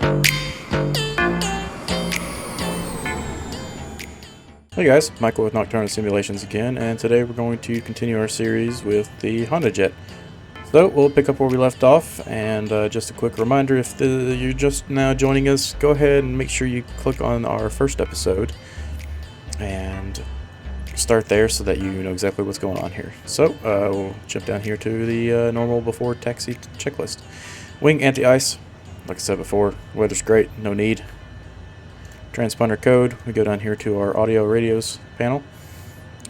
Hey guys, Michael with Nocturnal Simulations again, and today we're going to continue our series with the Honda Jet. So we'll pick up where we left off, and just a quick reminder, if you're just now joining us, go ahead and make sure you click on our first episode and start there so that you know exactly what's going on here. So we'll jump down here to the normal before taxi checklist. Wing anti-ice, like I said before, weather's great, no need. Transponder code, we go down here to our audio radios panel,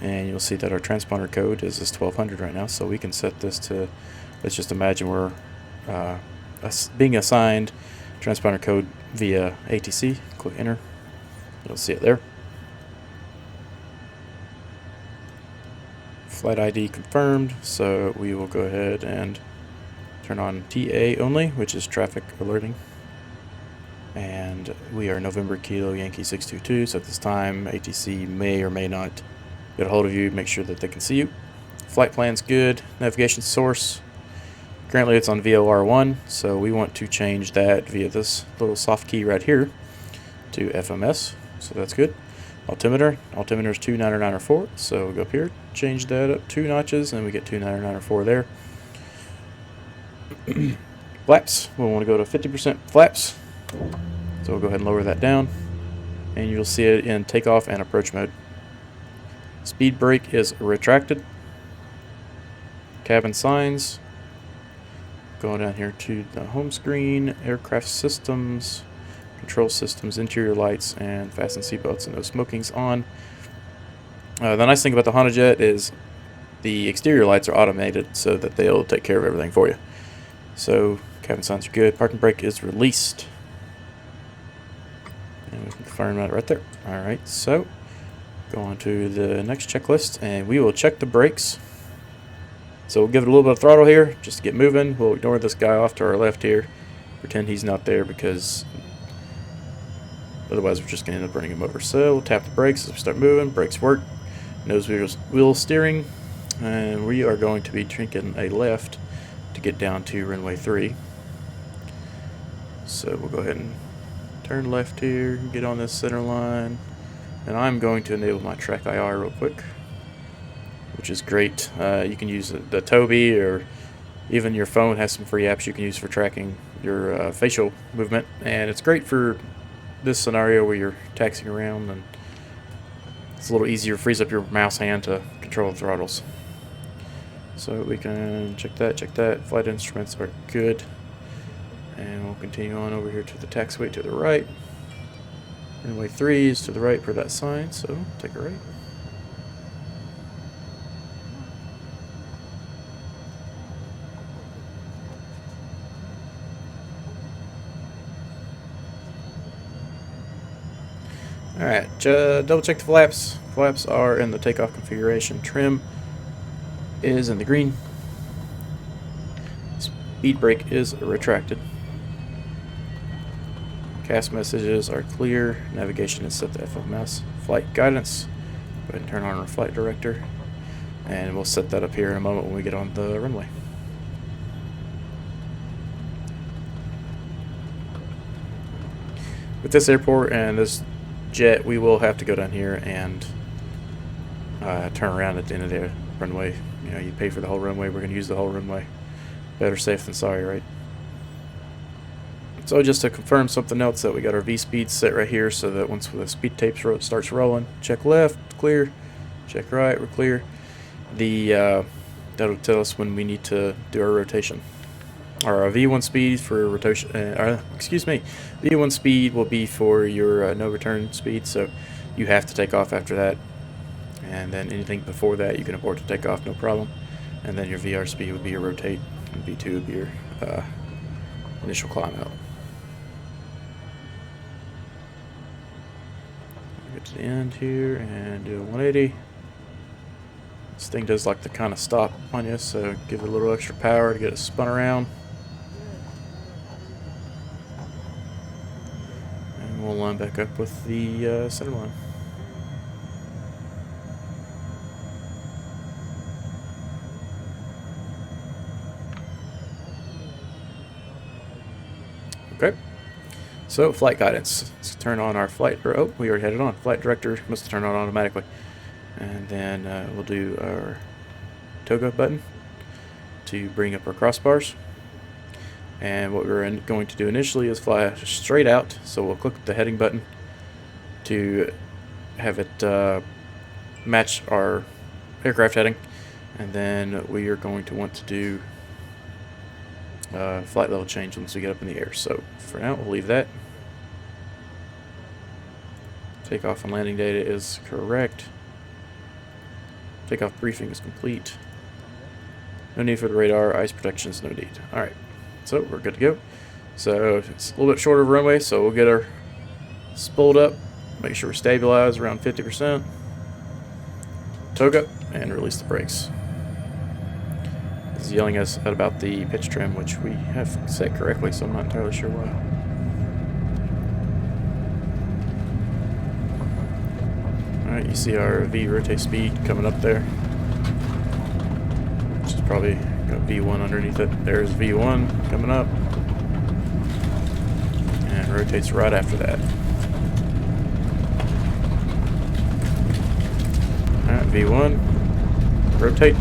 and you'll see that our transponder code is 1200 right now, so we can set this to, let's just imagine we're being assigned transponder code via ATC. Click enter, you'll see it there. Flight ID confirmed, so we will go ahead and turn on TA only, which is traffic alerting. And we are November Kilo Yankee 622, so at this time ATC may or may not get a hold of you. Make sure that they can see you. Flight plan's good. Navigation source, currently it's on VOR1, so we want to change that via this little soft key right here to FMS, so that's good. Altimeter is 29904, so we'll go up here, change that up 2 notches, and we get 29904 there. Flaps, we'll want to go to 50% flaps. So we'll go ahead and lower that down, and you'll see it in takeoff and approach mode. Speed brake is retracted. Cabin signs, going down here to the home screen, aircraft systems, control systems, interior lights, and fasten seatbelts and no smoking's on. The nice thing about the Honda Jet is the exterior lights are automated so that they'll take care of everything for you. So cabin signs are good. Parking brake is released. And we can confirm that right there. Alright, so go on to the next checklist and we will check the brakes. So we'll give it a little bit of throttle here just to get moving. We'll ignore this guy off to our left here. Pretend he's not there because otherwise we're just going to end up running him over. So we'll tap the brakes as we start moving. Brakes work. Nose wheel steering. And we are going to be taking a left to get down to runway 3. So we'll go ahead and turn left here, get on this center line, and I'm going to enable my track IR real quick, which is great. You can use the Toby, or even your phone has some free apps you can use for tracking your facial movement, and it's great for this scenario where you're taxiing around and it's a little easier, frees up your mouse hand to control the throttles. So we can check that. Flight instruments are good. And we'll continue on over here to the taxiway to the right. Runway 3 is to the right per that sign, so take a right. Alright, double check the flaps. Flaps are in the takeoff configuration. Trim is in the green. Speed brake is retracted. CAS messages are clear. Navigation is set to FMS. Flight guidance. Go ahead and turn on our flight director. And we'll set that up here in a moment when we get on the runway. With this airport and this jet, we will have to go down here and turn around at the end of the runway. You know, you pay for the whole runway. We're going to use the whole runway. Better safe than sorry, right? So just to confirm something else, that we got our V-speed set right here, so that once the speed tape starts rolling, check left, clear, check right, we're clear. That'll tell us when we need to do our rotation. Our V1 speed for rotation, V1 speed will be for your no return speed, so you have to take off after that. And then anything before that you can abort to take off, no problem. And then your VR speed would be your rotate, and V2 would be your initial climb out. Get to the end here and do a 180. This thing does like to kind of stop on you, so give it a little extra power to get it spun around. And we'll line back up with the center line. Okay, So, flight guidance. Let's turn on our flight, or oh, we already had it on. Flight director must have turned on automatically. And then we'll do our toga button to bring up our crossbars. And what we're going to do initially is fly straight out. So we'll click the heading button to have it match our aircraft heading. And then we are going to want to do flight level change once we get up in the air. So for now, we'll leave that. Takeoff and landing data is correct. Takeoff briefing is complete. No need for the radar. Ice protection is no need. Alright, so we're good to go. So it's a little bit shorter of a runway, so we'll get our spooled up. Make sure we're stabilized around 50%. Toga, and release the brakes. It's yelling us at about the pitch trim, which we have set correctly, so I'm not entirely sure why. Alright, you see our V rotate speed coming up there, which is probably got V1 underneath it. There's V1 coming up, and rotates right after that. Alright, V1, rotate.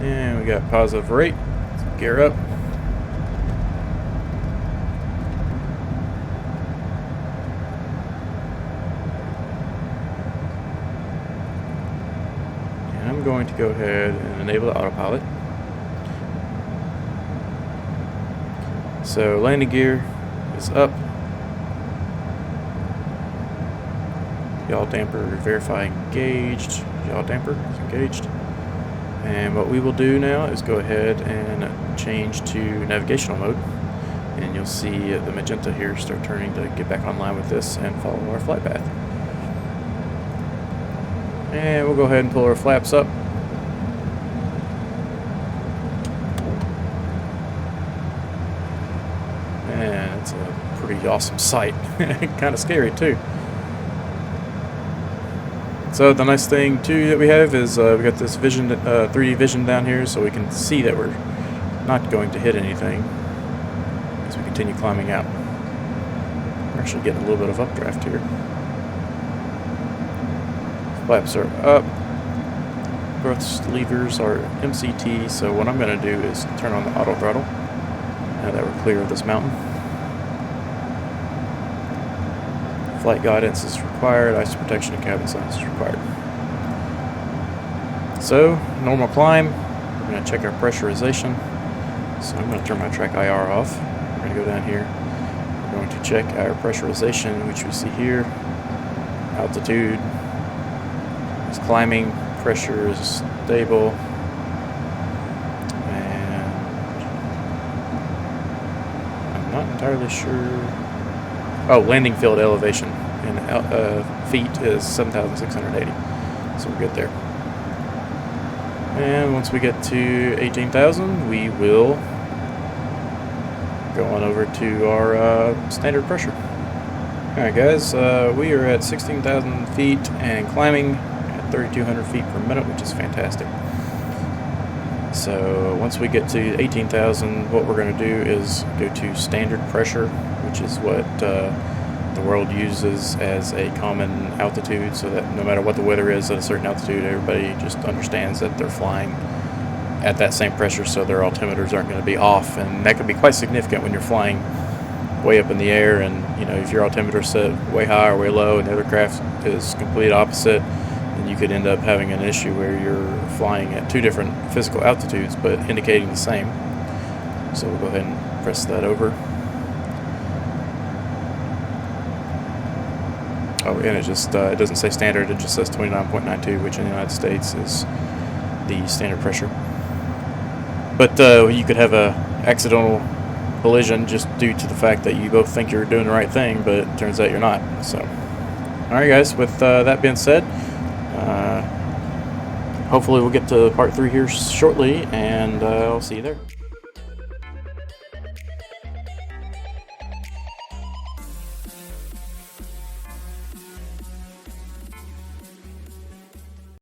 And we got positive rate. Let's gear up. And I'm going to go ahead and enable the autopilot. So landing gear is up. Yaw damper verify engaged. Yaw damper is engaged. And what we will do now is go ahead and change to navigational mode. And you'll see the magenta here start turning to get back online with this and follow our flight path. And we'll go ahead and pull our flaps up. And it's a pretty awesome sight. Kind of scary too. So the nice thing too that we have is we got this vision, 3D vision down here, so we can see that we're not going to hit anything as we continue climbing out. We're actually getting a little bit of updraft here. Flaps are up. Thrust levers are MCT, so what I'm going to do is turn on the auto throttle now that we're clear of this mountain. Flight guidance is required, ice protection and cabin signs is required. So, normal climb, we're going to check our pressurization. So I'm going to turn my track IR off. We're going to go down here. We're going to check our pressurization, which we see here. Altitude is climbing, pressure is stable. And I'm not entirely sure. Oh, landing field elevation in feet is 7,680. So we're good there. And once we get to 18,000, we will go on over to our standard pressure. Alright guys, we are at 16,000 feet and climbing at 3,200 feet per minute, which is fantastic. So once we get to 18,000, what we're going to do is go to standard pressure, which is what the world uses as a common altitude, so that no matter what the weather is at a certain altitude, everybody just understands that they're flying at that same pressure, so their altimeters aren't going to be off. And that can be quite significant when you're flying way up in the air, and you know, if your altimeter is set way high or way low and the other craft is complete opposite, then you could end up having an issue where you're flying at two different physical altitudes but indicating the same. So we'll go ahead and press that over. Oh, and it just it doesn't say standard, it just says 29.92, which in the United States is the standard pressure. But you could have a accidental collision just due to the fact that you both think you're doing the right thing, but it turns out you're not. So, alright guys, with that being said, hopefully we'll get to part 3 here shortly, and I'll see you there.